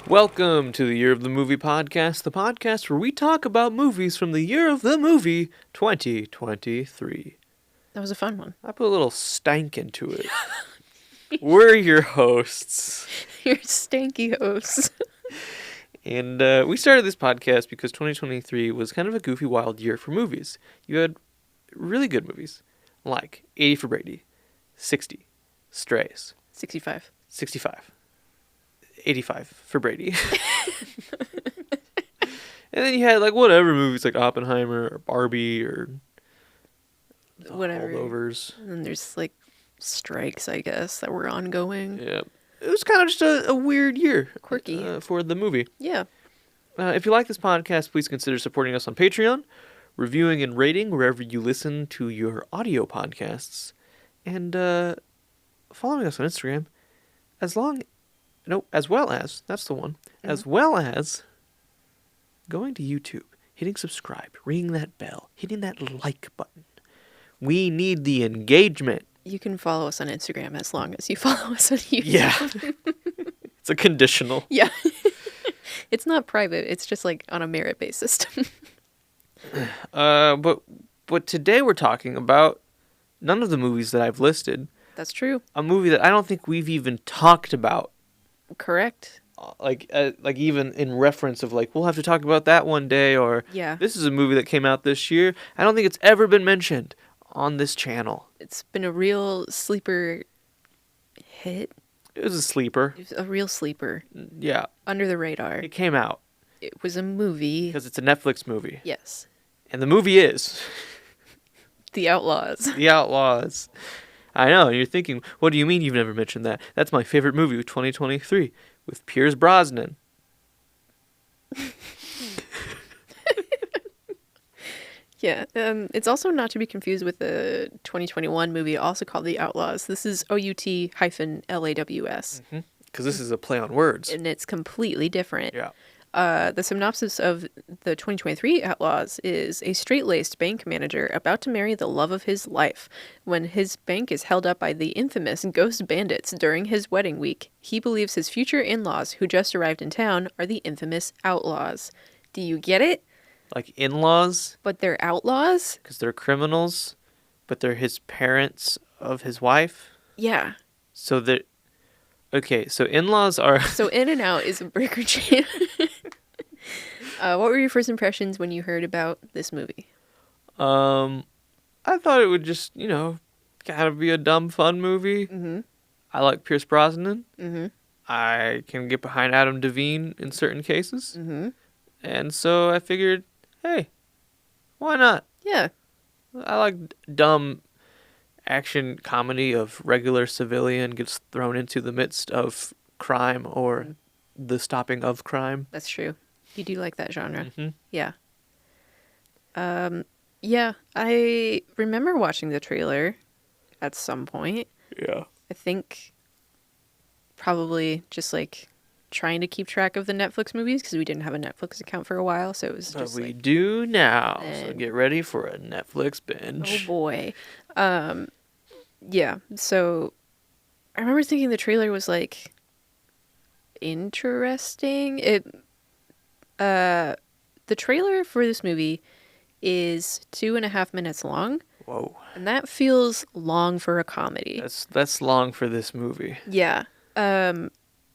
Welcome to the Year of the Movie podcast, the podcast where we talk about movies from the year of the movie 2023. That was a fun one. I put a little stank into it. We're your hosts. You're stanky hosts. And we started this podcast because 2023 was kind of a goofy, wild year for movies. You had really good movies, like 80 for Brady, 60, Strays, 65. 65, 85 for Brady. And then you had like whatever movies like Oppenheimer or Barbie or Whatever. Holdovers. And then there's like strikes, I guess, that were ongoing. Yeah. It was kind of just a weird year. Quirky. For the movie. Yeah. If you like this podcast, please consider supporting us on Patreon, reviewing and rating wherever you listen to your audio podcasts, and following us on Instagram, as well as going to YouTube, hitting subscribe, ringing that bell, hitting that like button. We need the engagement. You can follow us on Instagram as long as you follow us on YouTube. Yeah. It's a conditional. Yeah. It's not private. It's just like on a merit-based system. But today we're talking about none of the movies that I've listed. That's true. A movie that I don't think we've even talked about. Correct. Like even in reference of like, we'll have to talk about that one day, or Yeah. this is a movie that came out this year. I don't think it's ever been mentioned on this channel. It's been a real sleeper hit. It was a sleeper. It was a real sleeper. Yeah. Under the radar. It came out. It was a movie. Because it's a Netflix movie. Yes. And the movie is The Outlaws. The Outlaws. I know, and you're thinking, what do you mean you've never mentioned that? That's my favorite movie of 2023 with Pierce Brosnan. Yeah, it's also not to be confused with the 2021 movie also called The Outlaws. This is OUT-LAWS. Because this is a play on words. And it's completely different. Yeah. The synopsis of the 2023 Outlaws is a straight-laced bank manager about to marry the love of his life. When his bank is held up by the infamous ghost bandits during his wedding week, he believes his future in-laws, who just arrived in town, are the infamous outlaws. Do you get it? Like in-laws. But they're outlaws? Because they're criminals, but they're his parents of his wife. Yeah. So they're... Okay, so in-laws are... So In-N-Out is a burger chain. What were your first impressions when you heard about this movie? I thought it would just, kind of be a dumb, fun movie. Mm-hmm. I like Pierce Brosnan. Mm-hmm. I can get behind Adam Devine in certain cases. Mm-hmm. And so I figured, hey, why not? Yeah. I like dumb action comedy of regular civilian gets thrown into the midst of crime or the stopping of crime. That's true. You do like that genre. Mm-hmm. Yeah. Yeah, I remember watching the trailer at some point. Yeah. I think probably just like trying to keep track of the Netflix movies because we didn't have a Netflix account for a while, so it was But just we like, do now, so and- get ready for a Netflix binge. oh boy. Yeah, so I remember thinking the trailer was like interesting. The trailer for this movie is 2.5 minutes long, Whoa. and that feels long for a comedy. That's long for this movie. Yeah.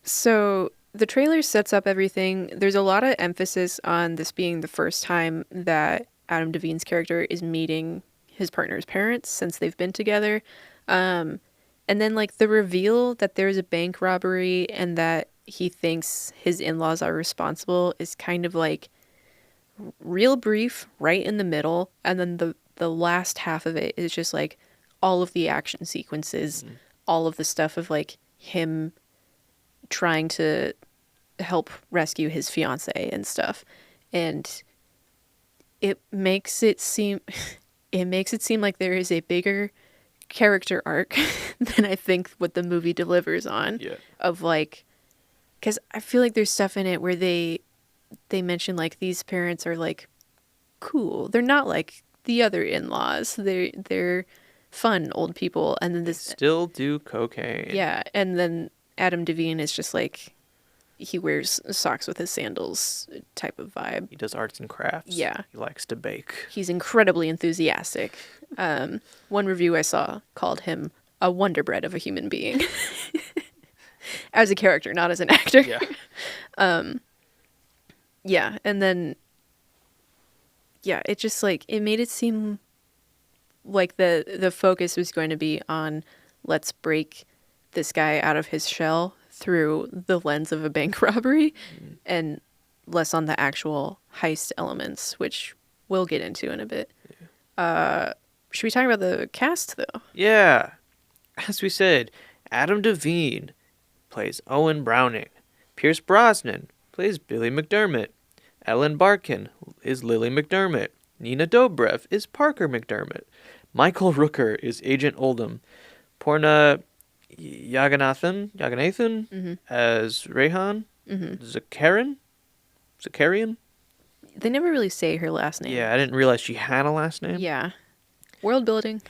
So the trailer sets up everything. There's a lot of emphasis on this being the first time that Adam Devine's character is meeting his partner's parents since they've been together. And then like the reveal that there's a bank robbery and that he thinks his in-laws are responsible is kind of like real brief right in the middle. And then the last half of it is just like all of the action sequences, all of the stuff of like him trying to help rescue his fiance and stuff. And it makes it seem like there is a bigger character arc than I think what the movie delivers on. Yeah. Of like, because I feel like there's stuff in it where they mention like these parents are like cool. They're not like the other in-laws. They're fun old people, and then this Still do cocaine. yeah, and then Adam Devine is just like he wears socks with his sandals type of vibe. He does arts and crafts. Yeah. He likes to bake. He's incredibly enthusiastic. One review I saw called him a wonder bread of a human being. As a character, not as an actor. Yeah. Yeah, and then it just like it made it seem like the focus was going to be on let's break this guy out of his shell through the lens of a bank robbery and less on the actual heist elements, which we'll get into in a bit. Should we talk about the cast though? Yeah. As we said, Adam Devine plays Owen Browning. Pierce Brosnan plays Billy McDermott. Ellen Barkin is Lily McDermott. Nina Dobrev is Parker McDermott. Michael Rooker is Agent Oldham. Porna Yaganathan as Rehan. Zakarian? They never really say her last name. Yeah, I didn't realize she had a last name. Yeah. World building.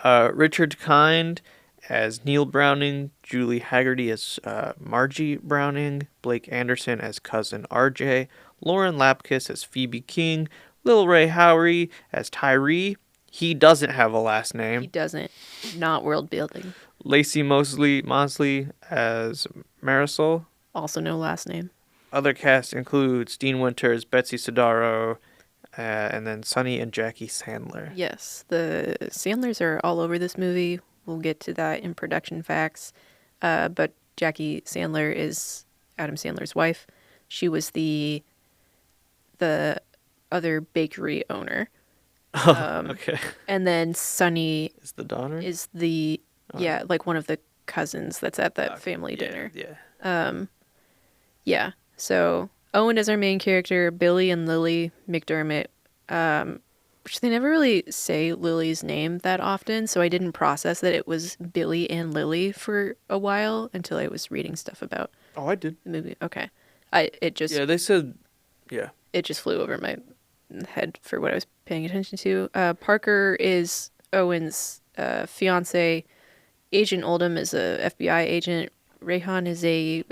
Richard Kind as Neil Browning. Julie Haggerty as Margie Browning. Blake Anderson as Cousin RJ. Lauren Lapkus as Phoebe King. Lil Ray Howery as Tyree. He doesn't have a last name. He doesn't. Not world building. Lacey Mosley as Marisol. Also no last name. Other cast includes Dean Winters, Betsy Sodaro, and then Sonny and Jackie Sandler. Yes, the Sandlers are all over this movie. We'll get to that in production facts. But Jackie Sandler is Adam Sandler's wife. She was the other bakery owner. Okay. And then Sonny Is the daughter? is like one of the cousins that's at that family dinner. Yeah. Yeah. So Owen is our main character. Billy and Lily McDermott, which they never really say Lily's name that often, so I didn't process that it was Billy and Lily for a while until I was reading stuff about Oh, I did. the movie. Okay. Yeah, they said, yeah. It just flew over my head for what I was paying attention to. Parker is Owen's fiance. Agent Oldham is a FBI agent. Rehan is a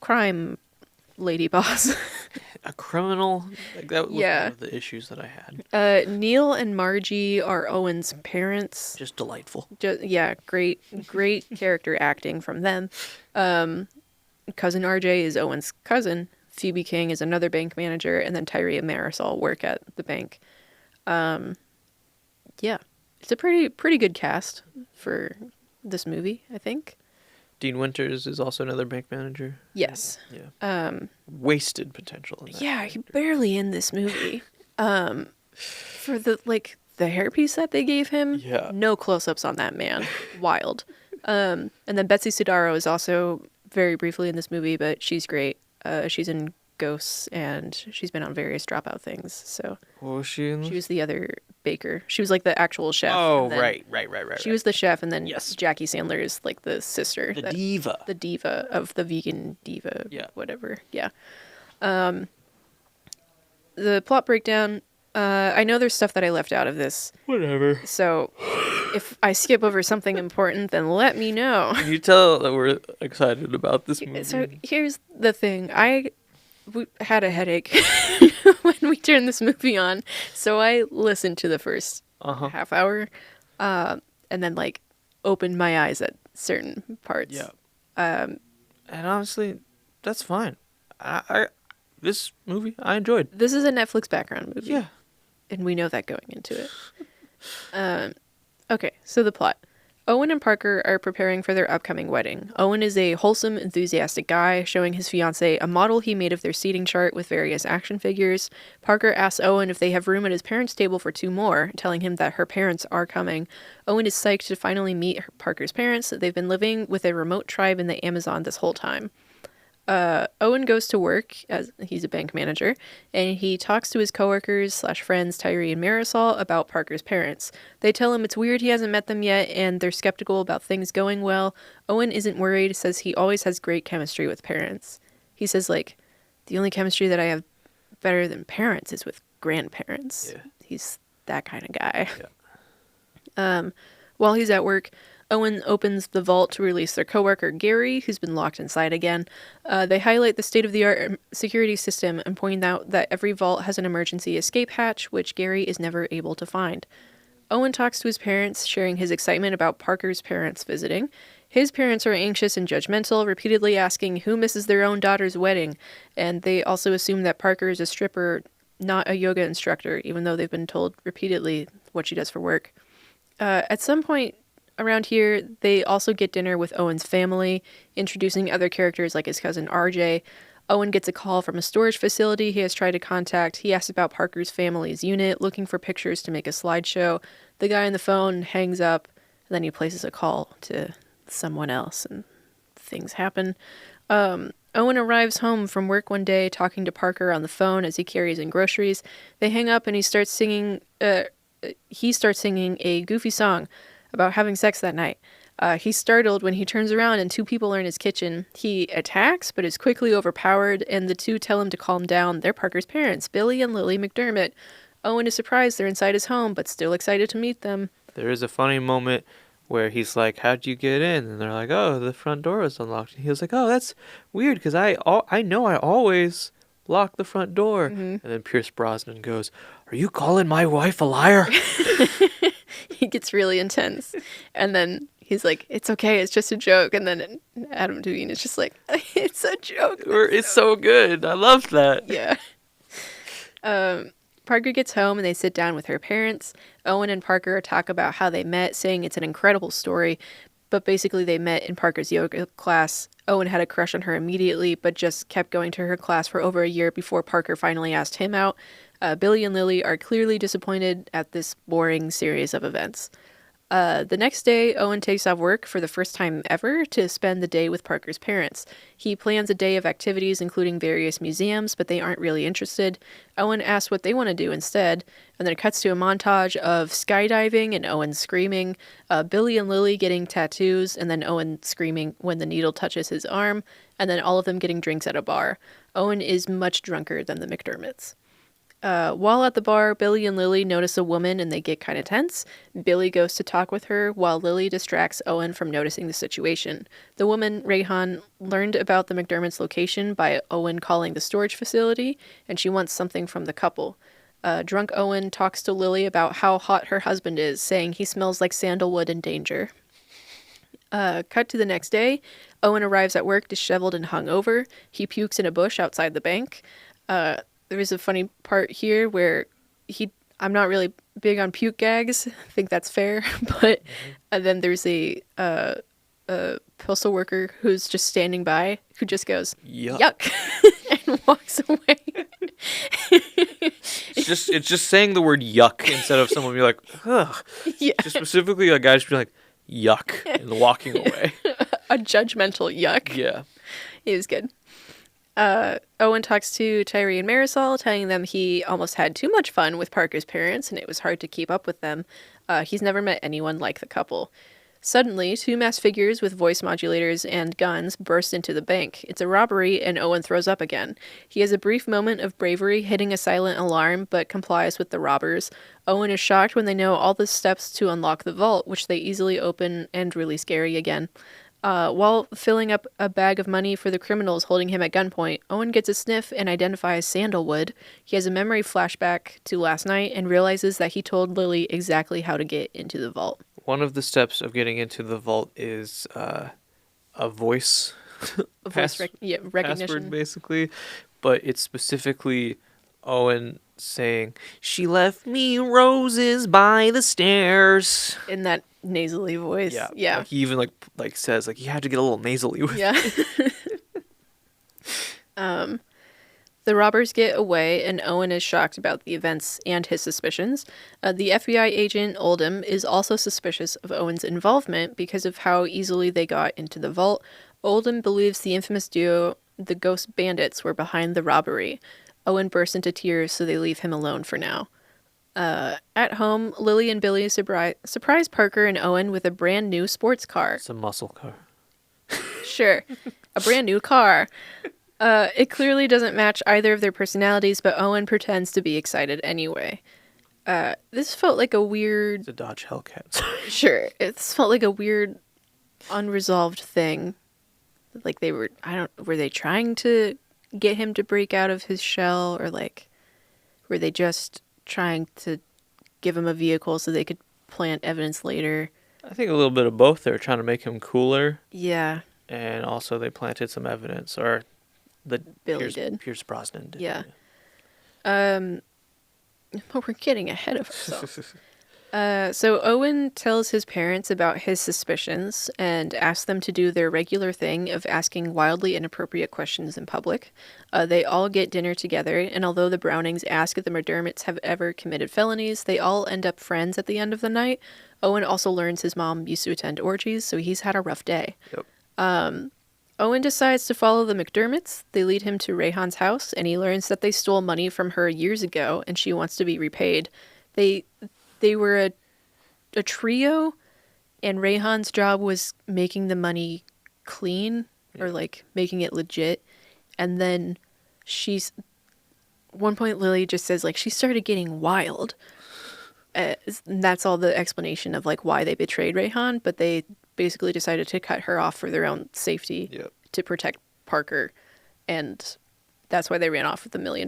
crime lady boss. A criminal? Like that was one of the issues that I had. Neil and Margie are Owen's parents. Just delightful. Great character acting from them. Cousin RJ is Owen's cousin. Phoebe King is another bank manager, and then Tyree and Marisol work at the bank. It's a pretty good cast for this movie, I think. Dean Winters is also another bank manager. Yes. Yeah. Wasted potential in that He barely in this movie. For the hairpiece that they gave him, no close-ups on that man. Wild. And then Betsy Sodaro is also very briefly in this movie, but she's great. She's in Ghosts, and she's been on various Dropout things. So what was she in? She was the other baker. She was like the actual chef. Oh, right. She was the chef, and then Jackie Sandler is like the sister. The diva. The diva of the vegan diva. Yeah. Whatever. Yeah. The plot breakdown. I know there's stuff that I left out of this. Whatever. So if I skip over something important, then let me know. Can you tell that we're excited about this movie? So here's the thing. We had a headache when we turned this movie on, so I listened to the first half hour, and then opened my eyes at certain parts. Yeah. And honestly, that's fine. This movie I enjoyed. This is a Netflix background movie. Yeah. And we know that going into it. Okay, so the plot. Owen and Parker are preparing for their upcoming wedding. Owen is a wholesome, enthusiastic guy, showing his fiancée a model he made of their seating chart with various action figures. Parker asks Owen if they have room at his parents' table for 2 more, telling him that her parents are coming. Owen is psyched to finally meet Parker's parents. They've been living with a remote tribe in the Amazon this whole time. Owen goes to work, as he's a bank manager, and he talks to his coworkers / friends Tyree and Marisol about Parker's parents. They tell him it's weird he hasn't met them yet, and they're skeptical about things going well. Owen isn't worried, says he always has great chemistry with parents. He says, the only chemistry that I have better than parents is with grandparents. Yeah. He's that kind of guy. Yeah. While he's at work, Owen opens the vault to release their coworker, Gary, who's been locked inside again. They highlight the state-of-the-art security system and point out that every vault has an emergency escape hatch, which Gary is never able to find. Owen talks to his parents, sharing his excitement about Parker's parents visiting. His parents are anxious and judgmental, repeatedly asking who misses their own daughter's wedding, and they also assume that Parker is a stripper, not a yoga instructor, even though they've been told repeatedly what she does for work. At some point around here, they also get dinner with Owen's family, introducing other characters like his cousin RJ. Owen gets a call from a storage facility he has tried to contact. He asks about Parker's family's unit, looking for pictures to make a slideshow. The guy on the phone hangs up, and then he places a call to someone else, and things happen. Owen arrives home from work one day, talking to Parker on the phone as he carries in groceries. They hang up, and he starts singing a goofy song about having sex that night. He's startled when he turns around and two people are in his kitchen. He attacks, but is quickly overpowered, and the two tell him to calm down. They're Parker's parents, Billy and Lily McDermott. Owen is surprised they're inside his home, but still excited to meet them. There is a funny moment where he's like, "How'd you get in?" And they're like, "Oh, the front door was unlocked." And he was like, "Oh, that's weird, because I know I always lock the front door." Mm-hmm. And then Pierce Brosnan goes, "Are you calling my wife a liar?" He gets really intense. And then he's like, "It's okay, it's just a joke." And then Adam Devine is just like, "It's a joke." It's so good. I love that. Yeah. Parker gets home and they sit down with her parents. Owen and Parker talk about how they met, saying it's an incredible story. But basically they met in Parker's yoga class. Owen had a crush on her immediately, but just kept going to her class for over a year before Parker finally asked him out. Billy and Lily are clearly disappointed at this boring series of events. The next day, Owen takes off work for the first time ever to spend the day with Parker's parents. He plans a day of activities, including various museums, but they aren't really interested. Owen asks what they want to do instead, and then it cuts to a montage of skydiving and Owen screaming, Billy and Lily getting tattoos, and then Owen screaming when the needle touches his arm, and then all of them getting drinks at a bar. Owen is much drunker than the McDermotts. While at the bar, Billy and Lily notice a woman and they get kind of tense. Billy goes to talk with her while Lily distracts Owen from noticing the situation. The woman, Rayhan, learned about the McDermott's location by Owen calling the storage facility, and she wants something from the couple. Drunk Owen talks to Lily about how hot her husband is, saying he smells like sandalwood and danger. Cut to the next day. Owen arrives at work disheveled and hungover. He pukes in a bush outside the bank. There is a funny part here where I'm not really big on puke gags. I think that's fair. But then there's a postal worker who's just standing by who just goes, yuck, and walks away. It's just saying the word yuck instead of someone being like, ugh. Yeah. Just specifically a guy just being like, yuck, and walking away. A judgmental yuck. Yeah. It was good. Owen talks to Tyree and Marisol, telling them he almost had too much fun with Parker's parents and it was hard to keep up with them. He's never met anyone like the couple. Suddenly, two masked figures with voice modulators and guns burst into the bank. It's a robbery, and Owen throws up again. He has a brief moment of bravery, hitting a silent alarm, but complies with the robbers. Owen is shocked when they know all the steps to unlock the vault, which they easily open, and really scary again. While filling up a bag of money for the criminals holding him at gunpoint, Owen gets a sniff and identifies sandalwood. He has a memory flashback to last night and realizes that he told Lily exactly how to get into the vault. One of the steps of getting into the vault is a voice, recognition. Password, basically. But it's specifically Owen saying, "She left me roses by the stairs." In that nasally voice. Yeah. Like he even like says like you have to get a little nasally with it. The robbers get away, and Owen is shocked about the events and his suspicions. The FBI agent, Oldham, is also suspicious of Owen's involvement because of how easily they got into the vault. Oldham believes the infamous duo, the Ghost Bandits, were behind the robbery. Owen bursts into tears, so they leave him alone for now. At home, Lily and Billy surprise Parker and Owen with a brand new sports car. It's a muscle car. Sure. A brand new car. It clearly doesn't match either of their personalities, but Owen pretends to be excited anyway. This felt like a weird... It's a Dodge Hellcat. Sure. This felt like a weird, unresolved thing. Like they were... Were they trying to get him to break out of his shell? Or like... Were they just trying to give him a vehicle so they could plant evidence later? I think a little bit of both. They were trying to make him cooler. Yeah. And also they planted some evidence. Or Billy did. Pierce Brosnan did. Yeah. But we're getting ahead of ourselves. So Owen tells his parents about his suspicions and asks them to do their regular thing of asking wildly inappropriate questions in public. They all get dinner together, and although the Brownings ask if the McDermotts have ever committed felonies, they all end up friends at the end of the night. Owen also learns his mom used to attend orgies, so he's had a rough day. Yep. Owen decides to follow the McDermotts. They lead him to Rayhan's house, and he learns that they stole money from her years ago, and she wants to be repaid. They were a trio, and Rayhan's job was making the money clean, or like making it legit. And then one point Lily just says like she started getting wild. And that's all the explanation of like why they betrayed Rayhan, but they basically decided to cut her off for their own safety. Yep. To protect Parker, and that's why they ran off with $1 million.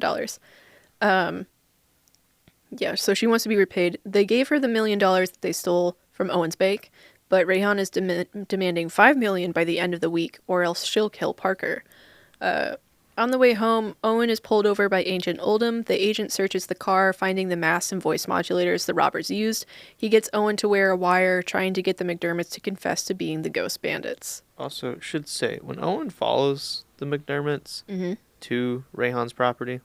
Yeah, so she wants to be repaid. They gave her the $1 million that they stole from Owen's bank, but Rayhan is demanding $5 million by the end of the week, or else she'll kill Parker. On the way home, Owen is pulled over by Agent Oldham. The agent searches the car, finding the masks and voice modulators the robbers used. He gets Owen to wear a wire, trying to get the McDermotts to confess to being the ghost bandits. Also, should say, when Owen follows the McDermotts to Rayhan's property,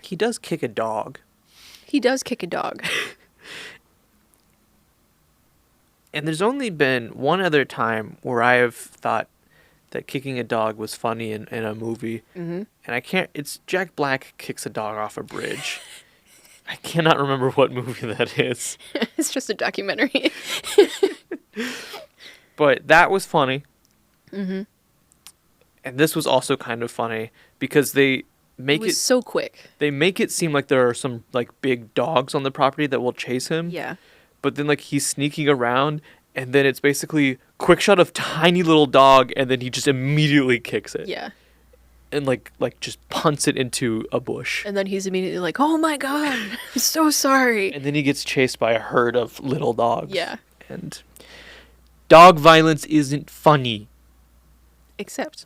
he does kick a dog. He does kick a dog. And there's only been one other time where I have thought that kicking a dog was funny in a movie. And I can't... It's Jack Black kicks a dog off a bridge. I cannot remember what movie that is. It's just a documentary. But that was funny. And this was also kind of funny because they make it so quick. They make it seem like there are some like big dogs on the property that will chase him. Yeah. But then like he's sneaking around, and then it's basically quick shot of tiny little dog, and then he just immediately kicks it. Yeah. And like just punts it into a bush. And then he's immediately like, "Oh my god, I'm so sorry." And then he gets chased by a herd of little dogs. Yeah. And dog violence isn't funny. Except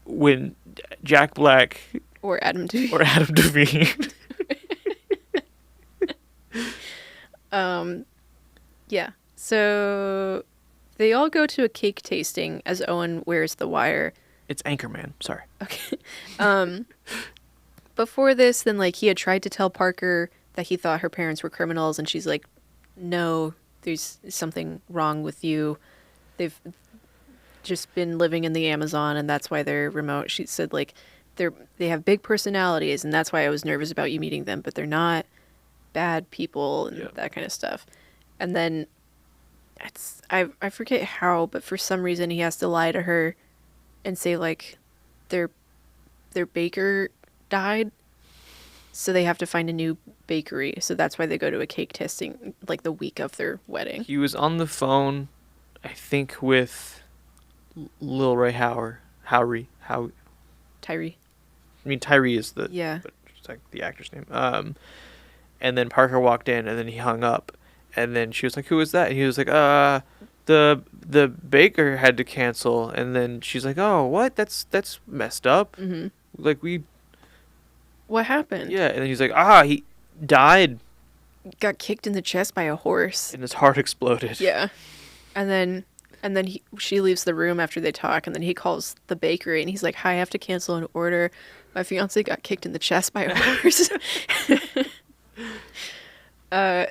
when Jack Black or Adam Devine. Yeah. So they all go to a cake tasting as Owen wears the wire. It's Anchorman. Sorry. Okay. Before this, then like he had tried to tell Parker that he thought her parents were criminals, and she's like, "No, there's something wrong with you. They've just been living in the Amazon, and that's why they're remote." She said like they have big personalities, and that's why I was nervous about you meeting them, but they're not bad people and that kind of stuff. And then I forget how, but for some reason he has to lie to her and say like their baker died, so they have to find a new bakery. So that's why they go to a cake tasting like the week of their wedding. He was on the phone, I think, with Lil Ray Howery. Tyree. I mean, Tyree is but it's like the actor's name. And then Parker walked in, and then he hung up, and then she was like, "Who is that?" And he was like, the baker had to cancel." And then she's like, "Oh, what? That's messed up." Like What happened? Yeah, and then he's like, he died. Got kicked in the chest by a horse. And his heart exploded. Yeah. And then she leaves the room after they talk, and then he calls the bakery, and he's like, "Hi, I have to cancel an order. My fiance got kicked in the chest by a horse."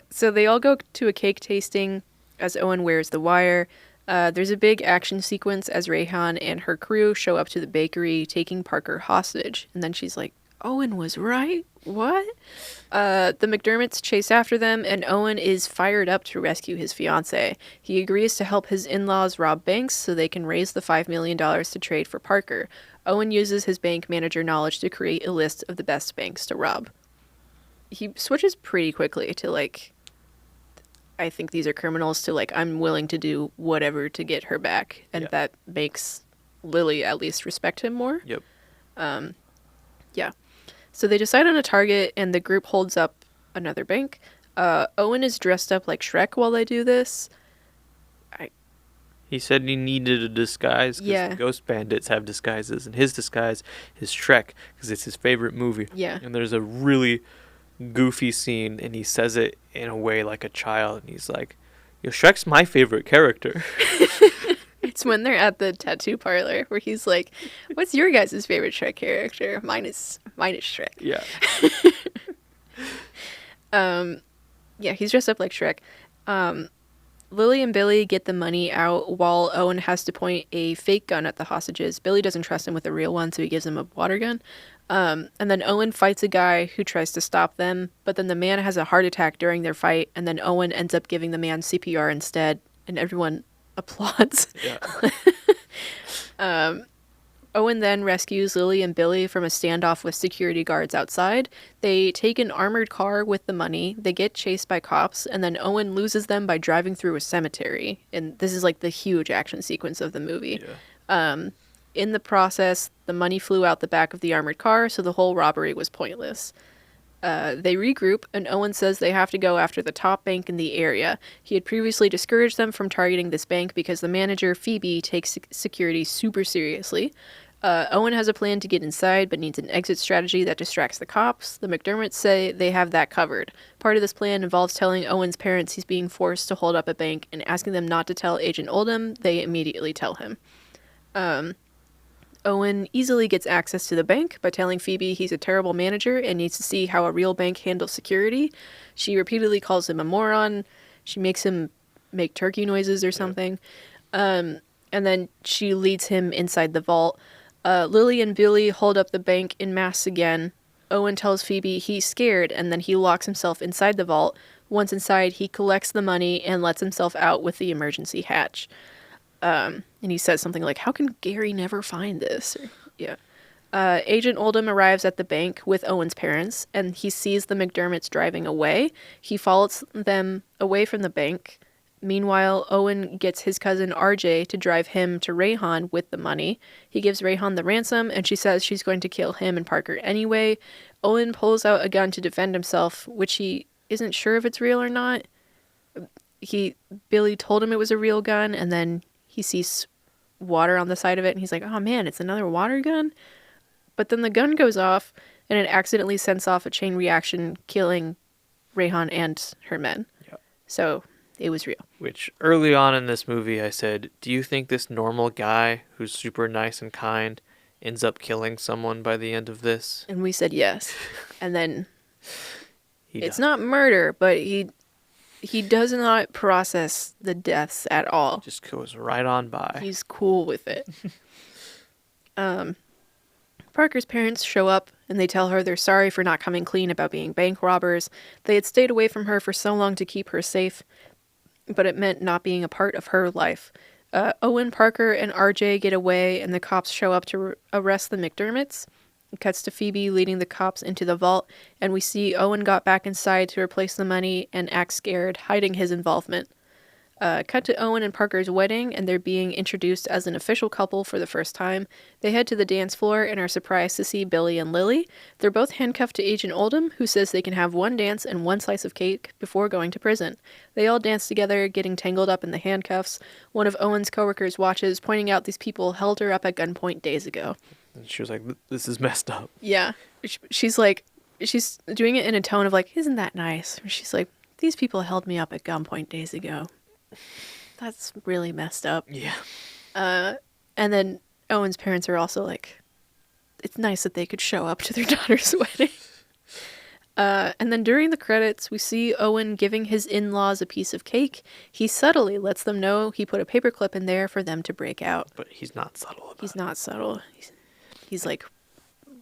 So they all go to a cake tasting as Owen wears the wire. There's a big action sequence as Rayhan and her crew show up to the bakery, taking Parker hostage. And then she's like, "Owen was right? What?" The McDermotts chase after them, and Owen is fired up to rescue his fiancée. He agrees to help his in-laws rob banks so they can raise the $5 million to trade for Parker. Owen uses his bank manager knowledge to create a list of the best banks to rob. he switches pretty quickly to like, I think these are criminals, to like, I'm willing to do whatever to get her back. And that makes Lily at least respect him more. Yep. Yeah. So they decide on a target, and the group holds up another bank. Owen is dressed up like Shrek while they do this. He said he needed a disguise because the Ghost Bandits have disguises, and his disguise is Shrek because it's his favorite movie. Yeah. And there's a really goofy scene, and he says it in a way like a child, and he's like, "Yo, Shrek's my favorite character." It's when they're at the tattoo parlor where he's like, "What's your guys' favorite Shrek character?" Mine is Shrek. Yeah. Yeah, he's dressed up like Shrek. Lily and Billy get the money out while Owen has to point a fake gun at the hostages. Billy doesn't trust him with a real one, so he gives him a water gun. And then Owen fights a guy who tries to stop them, but then the man has a heart attack during their fight, and then Owen ends up giving the man CPR instead, and everyone applauds. Yeah. Owen then rescues Lily and Billy from a standoff with security guards outside. They take an armored car with the money. They get chased by cops, and then Owen loses them by driving through a cemetery. And this is like the huge action sequence of the movie. Yeah. In the process, the money flew out the back of the armored car, so the whole robbery was pointless. They regroup, and Owen says they have to go after the top bank in the area. He had previously discouraged them from targeting this bank because the manager, Phoebe, takes security super seriously. Owen has a plan to get inside, but needs an exit strategy that distracts the cops. The McDermotts say they have that covered. Part of this plan involves telling Owen's parents he's being forced to hold up a bank and asking them not to tell Agent Oldham. They immediately tell him. Owen easily gets access to the bank by telling Phoebe he's a terrible manager and needs to see how a real bank handles security. She repeatedly calls him a moron. She makes him make turkey noises or something. And then she leads him inside the vault. Lily and Billy hold up the bank en masse again. Owen tells Phoebe he's scared, and then he locks himself inside the vault. Once inside, he collects the money and lets himself out with the emergency hatch. And he says something like, "How can Gary never find this?" Agent Oldham arrives at the bank with Owen's parents, and he sees the McDermotts driving away. He follows them away from the bank. Meanwhile, Owen gets his cousin RJ to drive him to Rayhan with the money. He gives Rayhan the ransom, and she says she's going to kill him and Parker anyway. Owen pulls out a gun to defend himself, which he isn't sure if it's real or not. Billy told him it was a real gun, and then he sees water on the side of it, and he's like, "Oh man, it's another water gun?" But then the gun goes off, and it accidentally sends off a chain reaction, killing Rayhan and her men. Yep. So it was real. Which early on in this movie I said, do you think this normal guy who's super nice and kind ends up killing someone by the end of this? And we said yes. And then it's not murder, but he does not process the deaths at all. Just goes right on by. He's cool with it. Parker's parents show up, and they tell her they're sorry for not coming clean about being bank robbers. They had stayed away from her for so long to keep her safe, but it meant not being a part of her life. Owen, Parker, and RJ get away, and the cops show up to arrest the McDermotts. It cuts to Phoebe leading the cops into the vault, and we see Owen got back inside to replace the money and acts scared, hiding his involvement. Cut to Owen and Parker's wedding, and they're being introduced as an official couple for the first time. They head to the dance floor and are surprised to see Billy and Lily. They're both handcuffed to Agent Oldham, who says they can have one dance and one slice of cake before going to prison. They all dance together, getting tangled up in the handcuffs. One of Owen's coworkers watches, pointing out these people held her up at gunpoint days ago. And she was like, "This is messed up." Yeah. She's like, she's doing it in a tone of like, "Isn't that nice?" She's like, "These people held me up at gunpoint days ago. That's really messed up." Yeah. And then Owen's parents are also like, it's nice that they could show up to their daughter's wedding. And then during the credits, we see Owen giving his in-laws a piece of cake. He subtly lets them know he put a paperclip in there for them to break out. But he's not subtle about it. He's not subtle. He's like,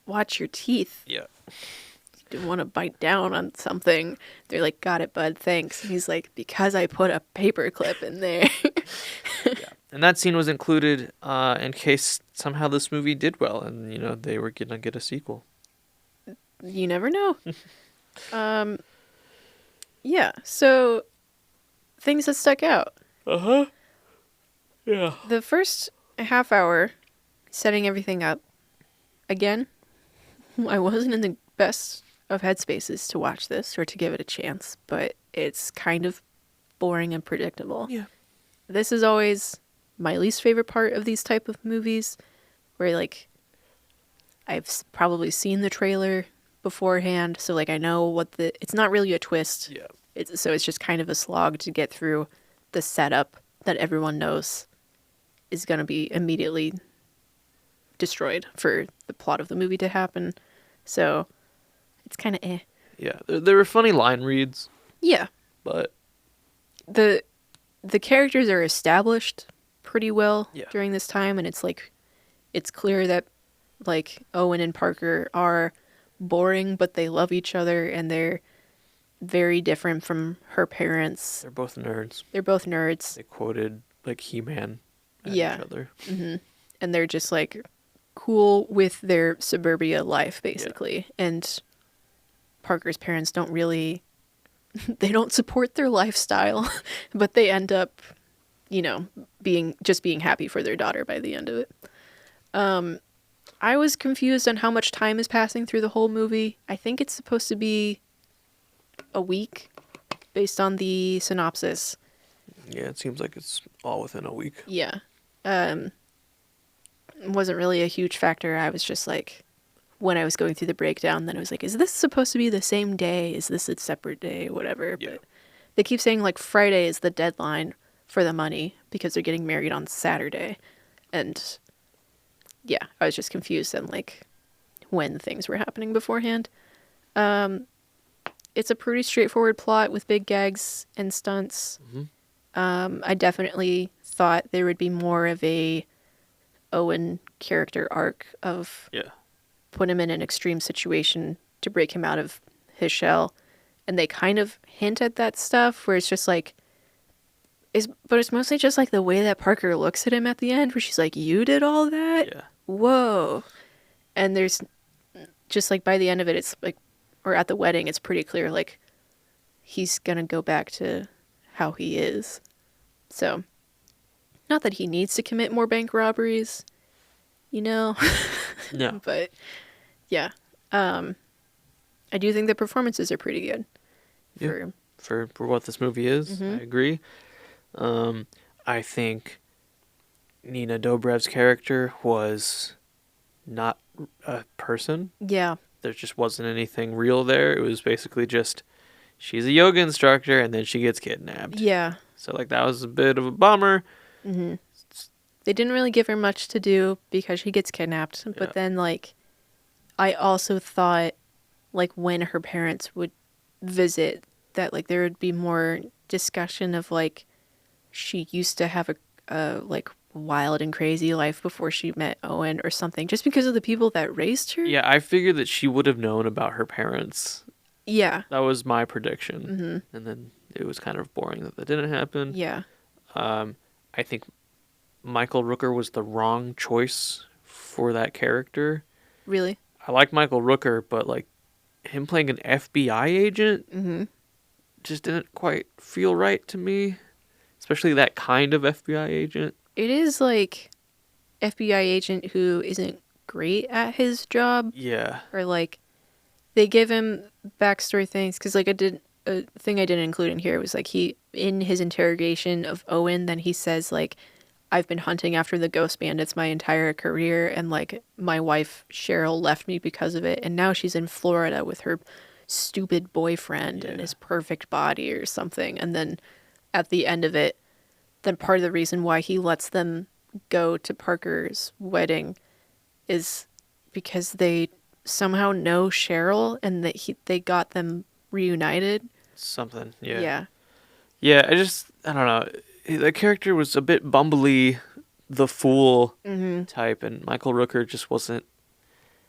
watch your teeth. Yeah. You didn't want to bite down on something. They're like, got it, bud, thanks. And he's like, because I put a paperclip in there. Yeah. And that scene was included in case somehow this movie did well and, they were going to get a sequel. You never know. Yeah. So things that stuck out. Uh-huh. Yeah. The first half hour, setting everything up. Again, I wasn't in the best of headspaces to watch this or to give it a chance, but it's kind of boring and predictable. Yeah. This is always my least favorite part of these type of movies, where like probably seen the trailer beforehand, so like I know what it's not really a twist. Yeah. It's just kind of a slog to get through the setup that everyone knows is going to be immediately destroyed for the plot of the movie to happen. So it's kind of eh. Yeah. There were funny line reads, Yeah. but The characters are established pretty well Yeah. during this time, and it's like it's clear that like Owen and Parker are boring, but they love each other, and they're very different from her parents. they're both nerds. They're both nerds. They quoted like He-Man at Yeah. each other. And they're just like cool with their suburbia life, basically. And Parker's parents don't really, they don't support their lifestyle, but they end up, you know, being happy for their daughter by the end of it. I was confused on how much time is passing through the whole movie. I think it's supposed to be a week based on the synopsis. Yeah, it seems like it's all within a week. Yeah. It wasn't really a huge factor. I was just like, when I was going through the breakdown, then I was like, is this supposed to be the same day? Is this a separate day? Whatever. Yeah. But they keep saying like Friday is the deadline for the money because they're getting married on Saturday. And yeah, I was just confused on like when things were happening beforehand. It's a pretty straightforward plot with big gags and stunts. I definitely thought there would be more of a Owen character arc of put him in an extreme situation to break him out of his shell. And they kind of hint at that stuff where it's just like, but it's mostly just like the way that Parker looks at him at the end where she's like, you did all that? Yeah. Whoa. And there's just like by the end of it, it's like, or at the wedding, it's pretty clear like he's going to go back to how he is. So, not that he needs to commit more bank robberies, you know? No. But, yeah. I do think the performances are pretty good. For what this movie is, I agree. I think Nina Dobrev's character was not a person. Yeah. There just wasn't anything real there. It was basically just she's a yoga instructor and then she gets kidnapped. Yeah. So like that was a bit of a bummer. They didn't really give her much to do because she gets kidnapped. But then like I also thought like when her parents would visit that like there would be more discussion of like she used to have a like wild and crazy life before she met Owen or something, just because of the people that raised her. Yeah, I figured that she would have known about her parents. Yeah. That was my prediction. And then it was kind of boring that didn't happen. Yeah. I think Michael Rooker was the wrong choice for that character. Really? I like Michael Rooker, but like him playing an FBI agent just didn't quite feel right to me. Especially that kind of FBI agent. It is like FBI agent who isn't great at his job. Yeah. Or like they give him backstory things because like a thing I didn't include in here was like he in his interrogation of Owen, then he says like I've been hunting after the ghost bandits my entire career and like my wife Cheryl left me because of it and now she's in Florida with her stupid boyfriend and his perfect body or something. And then at the end of it, then part of the reason why he lets them go to Parker's wedding is because they somehow know Cheryl and that they got them reunited. Something, yeah. Yeah. Yeah, I don't know. The character was a bit bumbly, the fool type, and Michael Rooker just wasn't.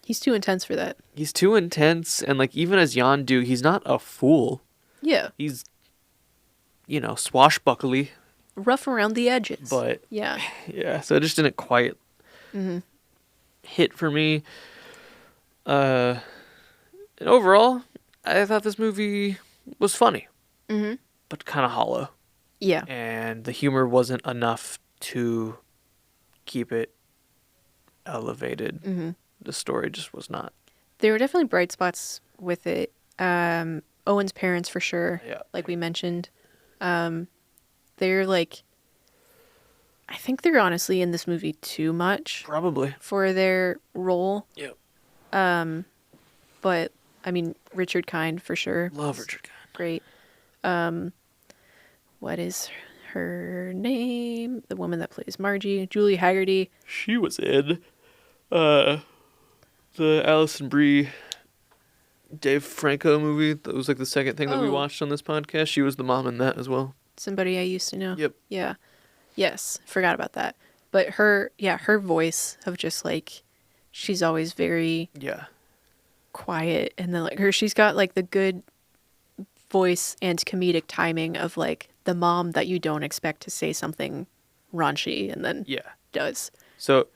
He's too intense for that. He's too intense, and like even as Yondu, he's not a fool. Yeah. He's, swashbuckly. Rough around the edges. But yeah, so it just didn't quite hit for me. And overall, I thought this movie was funny, Mm-hmm. but kind of hollow. Yeah. And the humor wasn't enough to keep it elevated. Mm-hmm. The story just was not. There were definitely bright spots with it. Owen's parents, for sure, Yeah. like we mentioned. They're like, I think they're honestly in this movie too much Probably. for their role. Yep. But, I mean, Richard Kind, for sure. Love Richard Kind. Great. What is her name? The woman that plays Margie, Julie Haggerty. She was in the Alison Brie Dave Franco movie. That was like the second thing that we Oh. watched on this podcast. She was the mom in that as well. Somebody I used to know. Yep. Yeah. Yes. Forgot about that. But her voice of just like, she's always very Yeah. quiet. And then like she's got like the good voice and comedic timing of like the mom that you don't expect to say something raunchy and then Yeah. does. So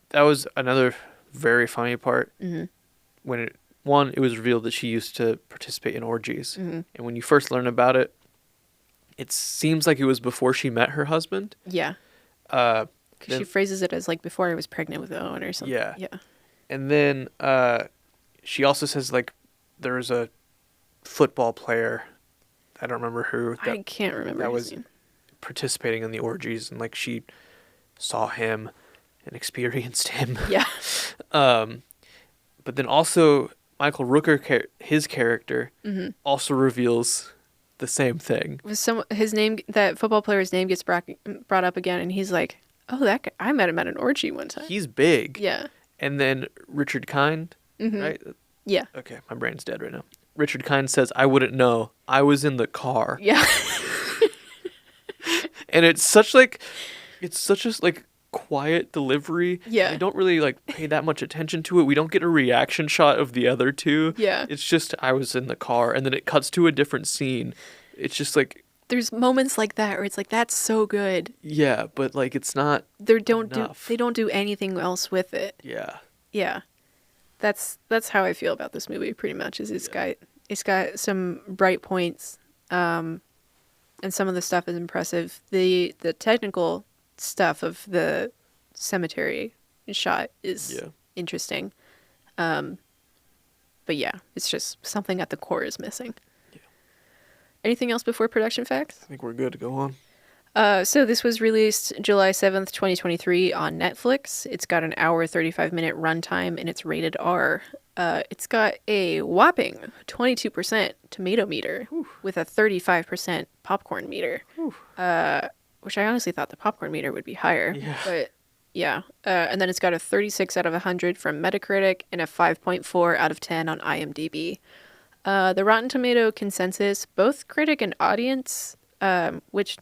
that was another very funny part. Mm-hmm. When it was revealed that she used to participate in orgies. Mm-hmm. And when you first learn about it, it seems like it was before she met her husband. Yeah. Then- Because she phrases it as like before I was pregnant with Owen or something. Yeah. Yeah. And then she also says like there's a football player, I don't remember who, I can't remember that his was name. participating in the orgies, and like she saw him and experienced him. Yeah. But then also Michael Rooker, his character, Mm-hmm. also reveals the same thing. Was his name, that football player's name gets brought up again, and he's like, oh, that guy, I met him at an orgy one time. He's big. Yeah. And then Richard Kind, Mm-hmm. right? Yeah. Okay, my brain's dead right now. Richard Kind says, I wouldn't know. I was in the car. Yeah. And it's such a quiet delivery. Yeah. I don't really like pay that much attention to it. We don't get a reaction shot of the other two. Yeah. It's just I was in the car, and then it cuts to a different scene. It's just like, There's moments like that where it's like, that's so good. yeah, but like it's not They enough. don't do anything else with it. Yeah. Yeah. That's how I feel about this movie pretty much. Is it's got some bright points, and some of the stuff is impressive. The technical stuff of the cemetery shot is interesting. But yeah, it's just something at the core is missing. Yeah. Anything else before production facts? I think we're good to go on. So this was released July 7th, 2023 on Netflix. It's got an hour, 35-minute runtime, and it's rated R. It's got a whopping 22% tomato meter with a 35% popcorn meter, which I honestly thought the popcorn meter would be higher. Yeah. But yeah. And then it's got a 36 out of 100 from Metacritic and a 5.4 out of 10 on IMDb. The Rotten Tomato consensus, both critic and audience, which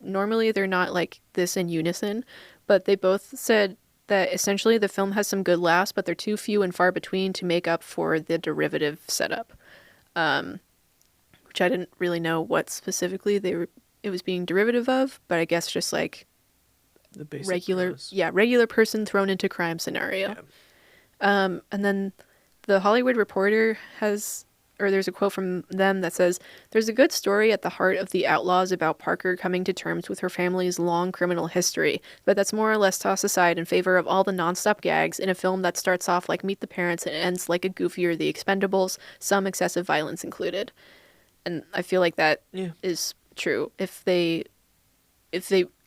normally they're not like this in unison, but they both said that essentially the film has some good laughs, but they're too few and far between to make up for the derivative setup, which I didn't really know what specifically it was being derivative of, but I guess just like The basic regular premise. regular person thrown into crime scenario. And then the Hollywood Reporter there's a quote from them that says, "There's a good story at the heart of The Outlaws about Parker coming to terms with her family's long criminal history, but that's more or less tossed aside in favor of all the nonstop gags in a film that starts off like Meet the Parents and ends like a goofier The Expendables, some excessive violence included." And I feel like that is true. If they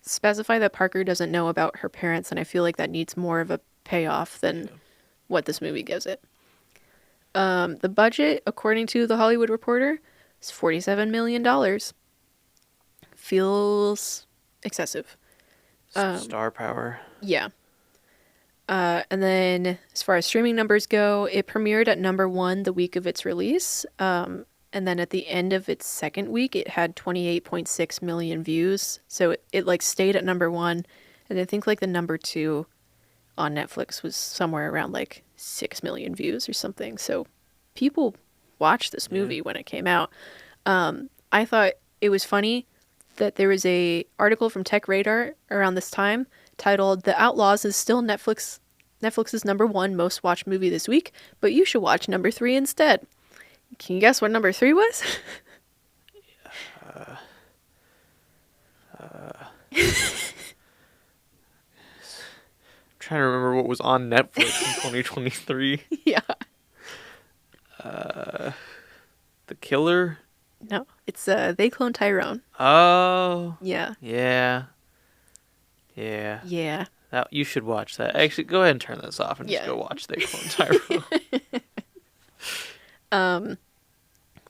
specify that Parker doesn't know about her parents, and I feel like that needs more of a payoff than what this movie gives it. The budget, according to the Hollywood Reporter, is $47 million. Feels excessive. Star power. Yeah. And then as far as streaming numbers go, it premiered at number 1 the week of its release. And then at the end of its second week, it had 28.6 million views. So it like stayed at number 1. And I think like the number 2 on Netflix was somewhere around like 6 million views or something. So people watched this movie when it came out. I thought it was funny that there was a article from Tech Radar around this time titled "The Outlaws is still Netflix's number 1 most watched movie this week, but you should watch number 3 instead." Can you guess what number 3 was? Trying to remember what was on Netflix in 2023. Yeah. The Killer. No, it's They Clone Tyrone. Oh. Yeah. Yeah. Yeah. Yeah. That, you should watch that. Actually, go ahead and turn this off and just go watch They Clone Tyrone.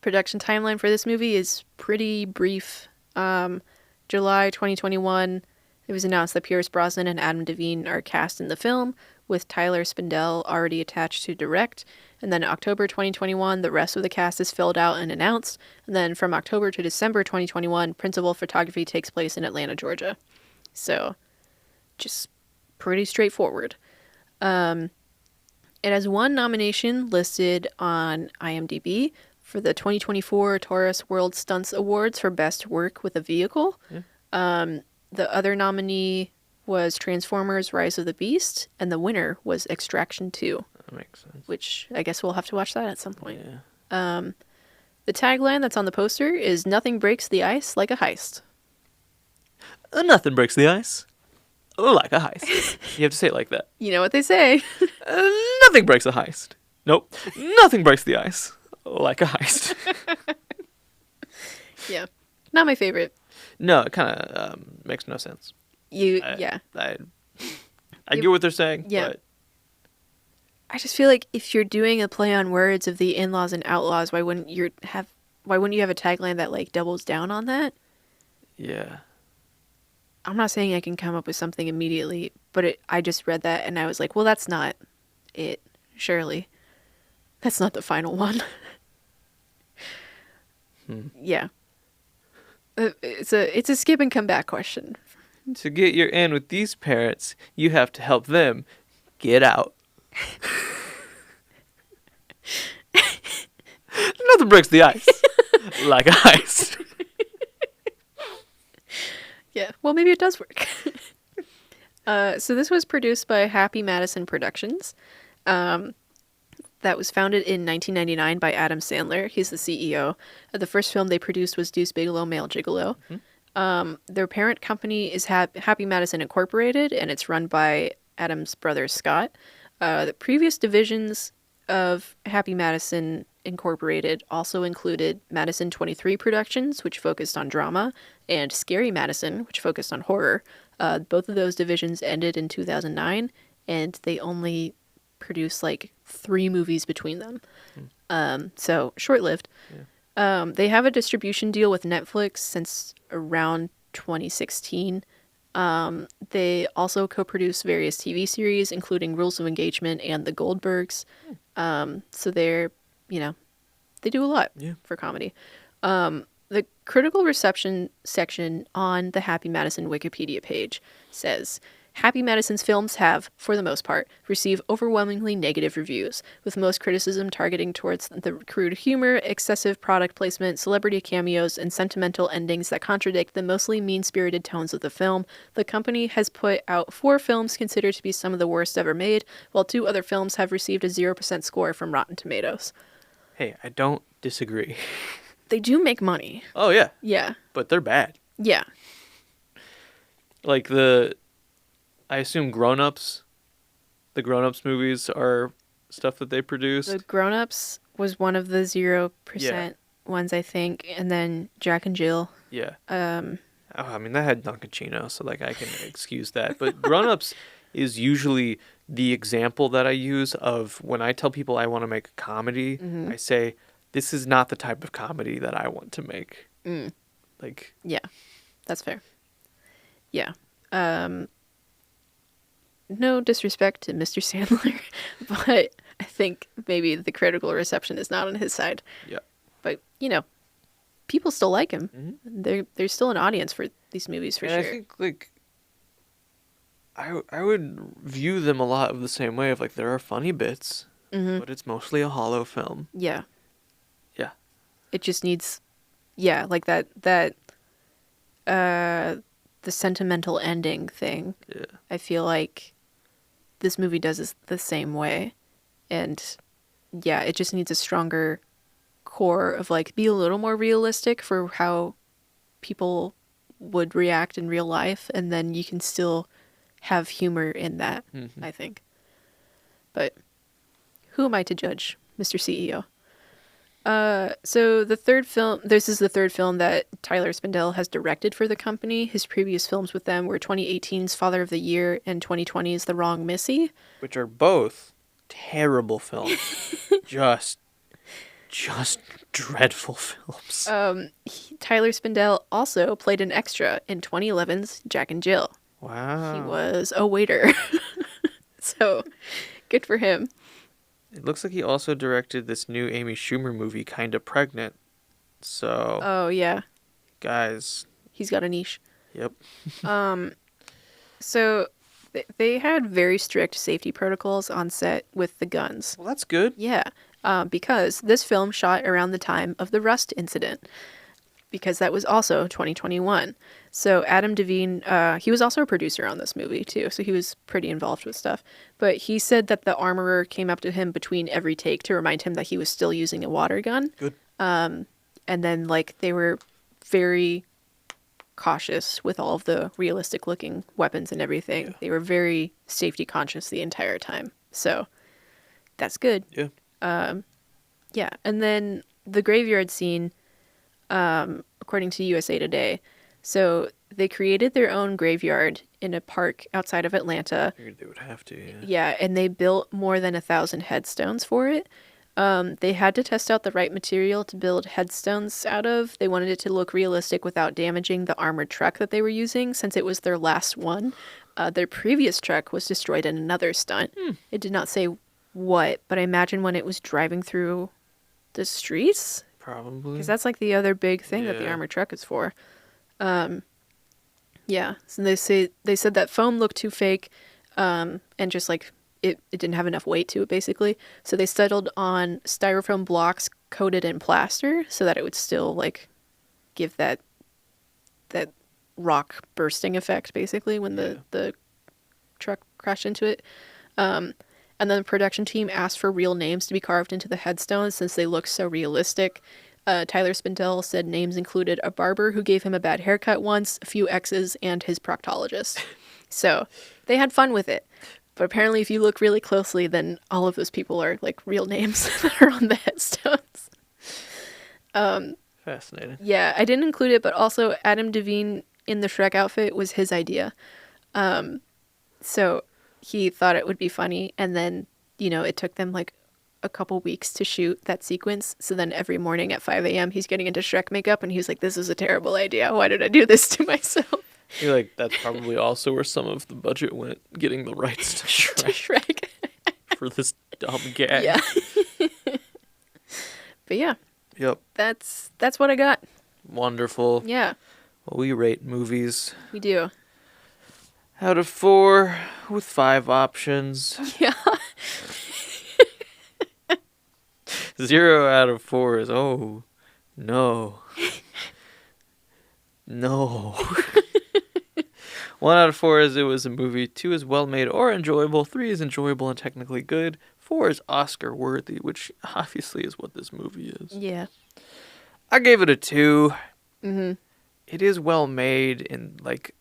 Production timeline for this movie is pretty brief. July 2021, it was announced that Pierce Brosnan and Adam Devine are cast in the film, with Tyler Spindell already attached to direct. And then October 2021, the rest of the cast is filled out and announced. And then from October to December 2021, principal photography takes place in Atlanta, Georgia. So, just pretty straightforward. It has 1 nomination listed on IMDb for the 2024 Taurus World Stunts Awards for Best Work with a Vehicle. Yeah. The other nominee was Transformers Rise of the Beast, and the winner was Extraction 2. That makes sense. Which I guess we'll have to watch that at some point. Yeah. The tagline that's on the poster is "Nothing breaks the ice like a heist." Nothing breaks the ice like a heist. You have to say it like that. You know what they say. Nothing breaks a heist. Nope. Nothing breaks the ice like a heist. Yeah. Not my favorite. No, it kind of makes no sense. Yeah. I get what they're saying, yeah. But I just feel like if you're doing a play on words of the in-laws and outlaws, why wouldn't you have a tagline that like doubles down on that? Yeah. I'm not saying I can come up with something immediately, but I just read that and I was like, well, that's not it, surely. That's not the final one. Yeah. It's a skip and come back question. To get your in with these parents, you have to help them get out. Nothing breaks the ice like a heist. Yeah, well, maybe it does work. So this was produced by Happy Madison Productions. That was founded in 1999 by Adam Sandler. He's the CEO. The first film they produced was Deuce Bigelow, Male Gigolo. Mm-hmm. Their parent company is Happy Madison Incorporated, and it's run by Adam's brother, Scott. The previous divisions of Happy Madison Incorporated also included Madison 23 Productions, which focused on drama, and Scary Madison, which focused on horror. Both of those divisions ended in 2009, and they only produced like 3 movies between them. So short-lived. Yeah. They have a distribution deal with Netflix since around 2016. They also co-produce various TV series, including Rules of Engagement and The Goldbergs. So they're, they do a lot for comedy. The critical reception section on the Happy Madison Wikipedia page says, Happy Madison's films have, for the most part, received overwhelmingly negative reviews, with most criticism targeting towards the crude humor, excessive product placement, celebrity cameos, and sentimental endings that contradict the mostly mean-spirited tones of the film. The company has put out 4 films considered to be some of the worst ever made, while 2 other films have received a 0% score from Rotten Tomatoes. Hey, I don't disagree. They do make money. Oh, yeah. Yeah. But they're bad. Yeah. Like I assume the Grown Ups movies are stuff that they produced. The Grown Ups was one of the 0% ones, I think, and then Jack and Jill. Yeah. I mean, that had Duncan Chino, so like I can excuse that. But Grown Ups is usually the example that I use of when I tell people I want to make a comedy, I say, this is not the type of comedy that I want to make. Like, yeah, that's fair. Yeah. No disrespect to Mr. Sandler, but I think maybe the critical reception is not on his side. Yeah. But, people still like him. Mm-hmm. There's still an audience for these movies, for sure. I think, like, I would view them a lot of the same way of, like, there are funny bits, but it's mostly a hollow film. Yeah. Yeah. It just needs, like that the sentimental ending thing. Yeah. I feel like this movie does this the same way. And, it just needs a stronger core of like be a little more realistic for how people would react in real life, and then you can still have humor in that, I think. But who am I to judge, Mr. CEO? So the third film, this is the third film that Tyler Spindell has directed for the company. His previous films with them were 2018's Father of the Year and 2020's The Wrong Missy. Which are both terrible films. just dreadful films. Tyler Spindell also played an extra in 2011's Jack and Jill. Wow. He was a waiter. So, good for him. It looks like he also directed this new Amy Schumer movie, Kinda Pregnant. So, Oh, yeah. guys. He's got a niche. Yep. So, they had very strict safety protocols on set with the guns. Well, that's good. Yeah, because this film shot around the time of the Rust incident, because that was also 2021. So Adam Devine, he was also a producer on this movie too, so he was pretty involved with stuff. But he said that the armorer came up to him between every take to remind him that he was still using a water gun. Good. And then like they were very cautious with all of the realistic looking weapons and everything. Yeah. They were very safety conscious the entire time. So that's good. Yeah. Yeah. And then the graveyard scene, according to USA Today, so they created their own graveyard in a park outside of Atlanta. I figured they would have to, yeah. Yeah, and they built more than 1,000 headstones for it. They had to test out the right material to build headstones out of. They wanted it to look realistic without damaging the armored truck that they were using, since it was their last one. Their previous truck was destroyed in another stunt. It did not say what, but I imagine when it was driving through the streets. Probably. Because that's like the other big thing that the armored truck is for. Yeah. So they said that foam looked too fake, and just like it didn't have enough weight to it, basically. So they settled on styrofoam blocks coated in plaster so that it would still like give that rock bursting effect, basically, when the truck crashed into it. And then the production team asked for real names to be carved into the headstones since they look so realistic. Tyler Spindell said names included a barber who gave him a bad haircut once, a few exes, and his proctologist. So they had fun with it. But apparently if you look really closely, then all of those people are like real names that are on the headstones. Fascinating. Yeah, I didn't include it, but also Adam Devine in the Shrek outfit was his idea. So he thought it would be funny, and then, it took them like a couple weeks to shoot that sequence. So then every morning at 5 a.m. he's getting into Shrek makeup, and he's like, this is a terrible idea. Why did I do this to myself? You're like, that's probably also where some of the budget went, getting the rights to Shrek. For this dumb gag. Yeah. But yeah. Yep. That's what I got. Wonderful. Yeah. Well, we rate movies. We do. Out of 4 with 5 options. Yeah. 0 out of 4 is, oh, no. No. 1 out of 4 is it was a movie. 2 is well made or enjoyable. 3 is enjoyable and technically good. 4 is Oscar worthy, which obviously is what this movie is. Yeah. I gave it a 2. Mm-hmm. It is well made in like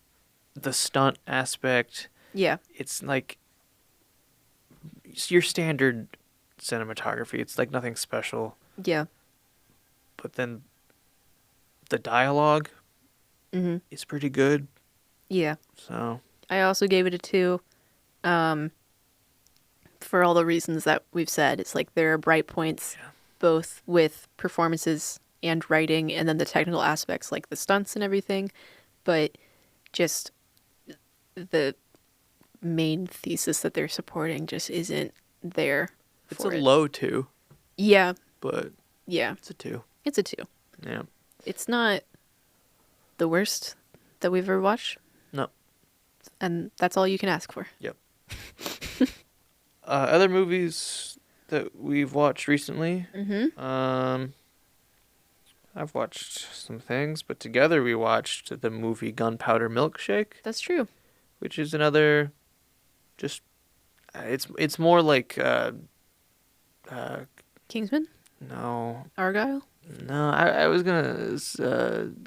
the stunt aspect. Yeah. It's like your standard cinematography. It's like nothing special. Yeah. But then the dialogue is pretty good. Yeah. So I also gave it a 2. For all the reasons that we've said. It's like there are bright points, both with performances and writing, and then the technical aspects like the stunts and everything. But just the main thesis that they're supporting just isn't there. It's a low 2. Yeah. But yeah. It's a 2. It's a 2. Yeah. It's not the worst that we've ever watched. No. And that's all you can ask for. Yep. Other movies that we've watched recently. I've watched some things, but together we watched the movie Gunpowder Milkshake. That's true. Which is another, just, it's more like, Kingsman? No. Argyle? No, I was gonna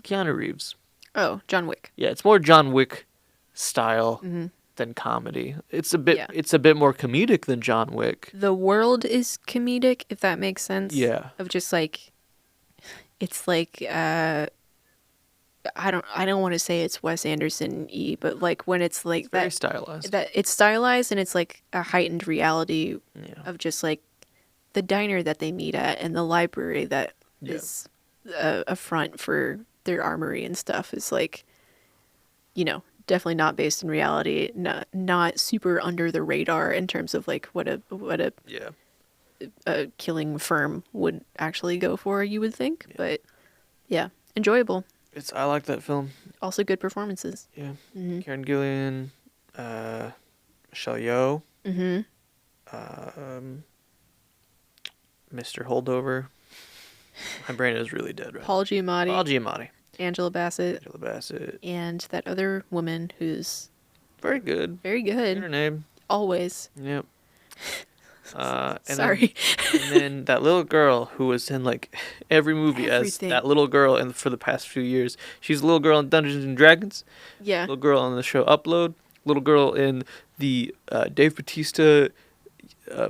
Keanu Reeves. Oh, John Wick. Yeah, it's more John Wick style Mm-hmm. than comedy. It's a Yeah. bit more comedic than John Wick. The world is comedic, if that makes sense. Yeah. Of just like, it's like, I don't want to say it's Wes Anderson-y, but like when it's like It's very stylized. that it's stylized and it's like a heightened reality of just like the diner that they meet at and the library that is a front for their armory and stuff is like, definitely not based in reality, not super under the radar in terms of like what a killing firm would actually go for, you would think. But yeah, enjoyable. I like that film. Also good performances. Yeah. Mm-hmm. Karen Gillian, Michelle Yeoh, Mm-hmm. Mr. Holdover. My brain is really dead right Paul Giamatti. now. Paul Giamatti. Angela Bassett. And that other woman who's very good. Very good. Her name. Always. Yep. Sorry. And then that little girl who was in like every movie as that little girl for the past few years. She's a little girl in Dungeons and Dragons. Yeah. Little girl on the show Upload. Little girl in the Dave Bautista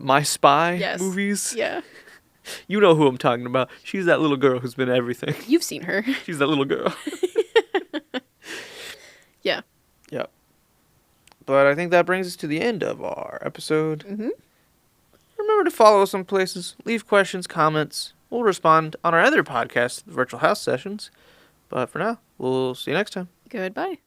My Spy movies. Yeah. You know who I'm talking about. She's that little girl who's been everything. You've seen her. She's that little girl. Yeah. Yeah. But I think that brings us to the end of our episode. Mm-hmm. Remember to follow us on places, leave questions, comments. We'll respond on our other podcast, the Virtual House Sessions. But for now, we'll see you next time. Goodbye.